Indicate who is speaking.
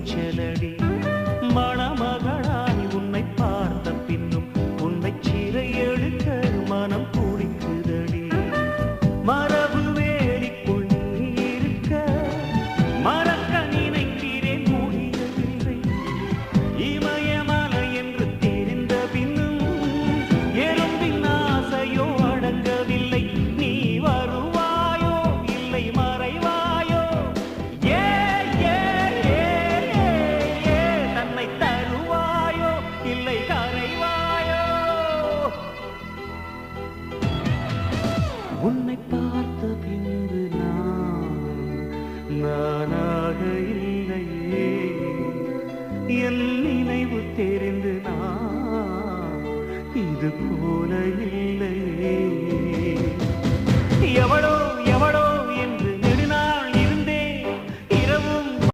Speaker 1: துணிச்சலடி மணமகளாய் உன்னை பார்த்த பின்னும் உன்னை சிறை எடுக்க மனம் துடிக்குதடி மரபு வேலிக்குள் நீ இருக்க மறக்க நினைக்கிறேன் முடியவில்லை இமயமலை என்று தெரிந்த பின்னும் எறும்பின் ஆசையோ அடங்கவில்லை நீ வருவாயோ இல்லை மறைவாயோ ஏ ஏ ஏ ஏ தன்னை தருவாயோ இல்லை கரைவாயோ உன்னை பார்த்த பின்பு நானாக இல்லையே என் நினைவு தெரிந்து நான் இது போல